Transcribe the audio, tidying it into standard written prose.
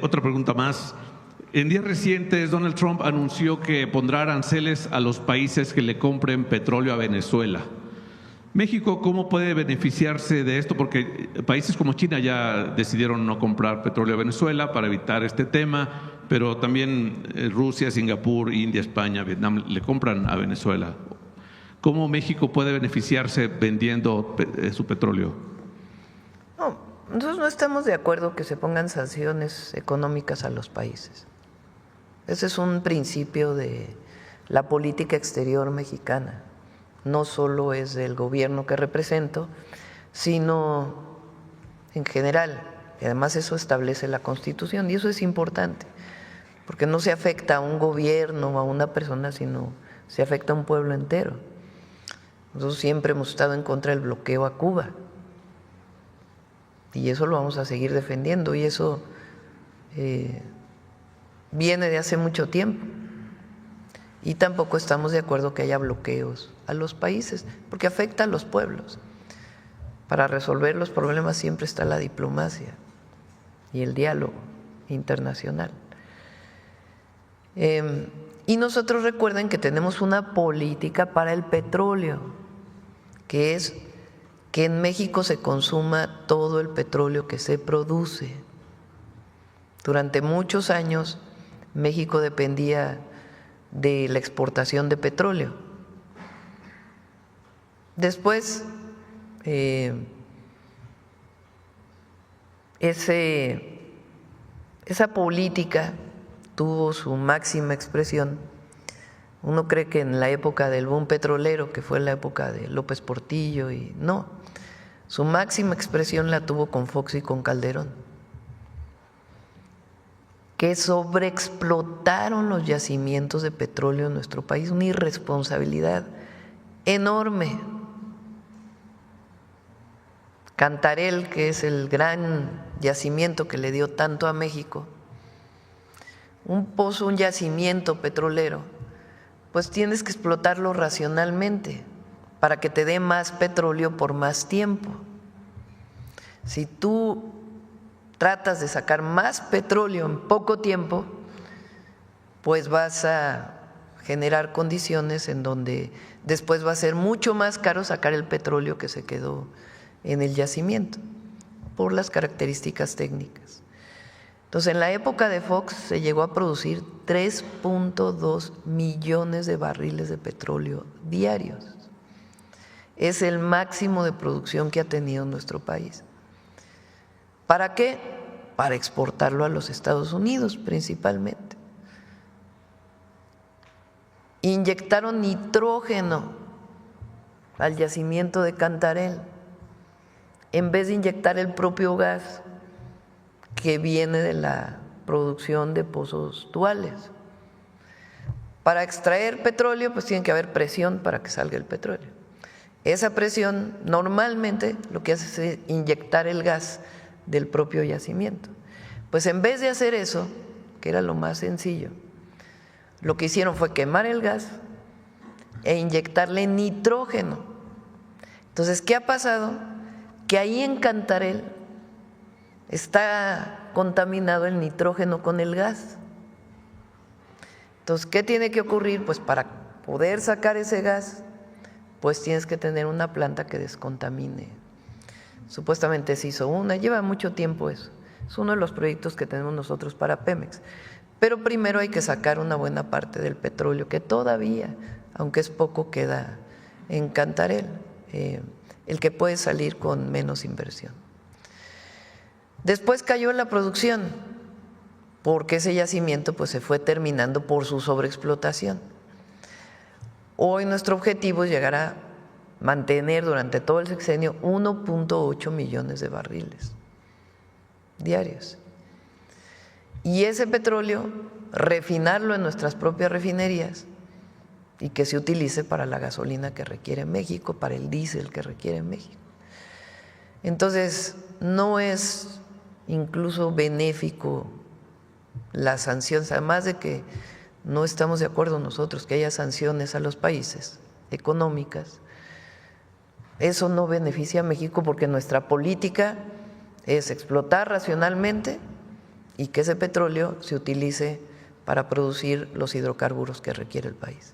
Otra pregunta más. En días recientes, Donald Trump anunció que pondrá aranceles a los países que le compren petróleo a Venezuela. México, ¿cómo puede beneficiarse de esto? Porque países como China ya decidieron no comprar petróleo a Venezuela para evitar este tema, pero también Rusia, Singapur, India, España, Vietnam le compran a Venezuela. ¿Cómo México puede beneficiarse vendiendo su petróleo? No, nosotros no estamos de acuerdo que se pongan sanciones económicas a los países. Ese es un principio de la política exterior mexicana. No solo es del gobierno que represento, sino en general. Y además eso establece la Constitución y eso es importante, porque no se afecta a un gobierno o a una persona, sino se afecta a un pueblo entero. Nosotros siempre hemos estado en contra del bloqueo a Cuba y eso lo vamos a seguir defendiendo y eso viene de hace mucho tiempo. Y tampoco estamos de acuerdo que haya bloqueos a los países, porque afecta a los pueblos. Para resolver los problemas siempre está la diplomacia y el diálogo internacional. Y nosotros recuerden que tenemos una política para el petróleo, que es que en México se consuma todo el petróleo que se produce. Durante muchos años México dependía de la exportación de petróleo. Después, esa política tuvo su máxima expresión. Uno cree que en la época del boom petrolero, que fue la época de López Portillo, y no, su máxima expresión la tuvo con Fox y con Calderón, que sobreexplotaron los yacimientos de petróleo en nuestro país, una irresponsabilidad enorme. Cantarell, que es el gran yacimiento que le dio tanto a México, un pozo, un yacimiento petrolero, pues tienes que explotarlo racionalmente para que te dé más petróleo por más tiempo. Si tú tratas de sacar más petróleo en poco tiempo, pues vas a generar condiciones en donde después va a ser mucho más caro sacar el petróleo que se quedó en el yacimiento por las características técnicas. Entonces, en la época de Fox se llegó a producir 3.2 millones de barriles de petróleo diarios. Es el máximo de producción que ha tenido nuestro país. ¿Para qué? Para exportarlo a los Estados Unidos principalmente. Inyectaron nitrógeno al yacimiento de Cantarell en vez de inyectar el propio gas que viene de la producción de pozos duales. Para extraer petróleo, pues tiene que haber presión para que salga el petróleo. Esa presión normalmente lo que hace es inyectar el gas del propio yacimiento. Pues en vez de hacer eso, que era lo más sencillo, lo que hicieron fue quemar el gas e inyectarle nitrógeno. Entonces, ¿qué ha pasado? Que ahí en Cantarell está contaminado el nitrógeno con el gas. Entonces, ¿qué tiene que ocurrir? Pues para poder sacar ese gas, pues tienes que tener una planta que descontamine. Supuestamente se hizo una, lleva mucho tiempo eso. Es uno de los proyectos que tenemos nosotros para Pemex. Pero primero hay que sacar una buena parte del petróleo que todavía, aunque es poco, queda en Cantarell, el que puede salir con menos inversión. Después cayó la producción, porque ese yacimiento pues se fue terminando por su sobreexplotación. Hoy nuestro objetivo es llegar a mantener durante todo el sexenio 1.8 millones de barriles diarios. Y ese petróleo, refinarlo en nuestras propias refinerías y que se utilice para la gasolina que requiere México, para el diésel que requiere México. Entonces, no es incluso benéfico las sanciones, además de que no estamos de acuerdo nosotros que haya sanciones a los países económicas. Eso no beneficia a México porque nuestra política es explotar racionalmente y que ese petróleo se utilice para producir los hidrocarburos que requiere el país.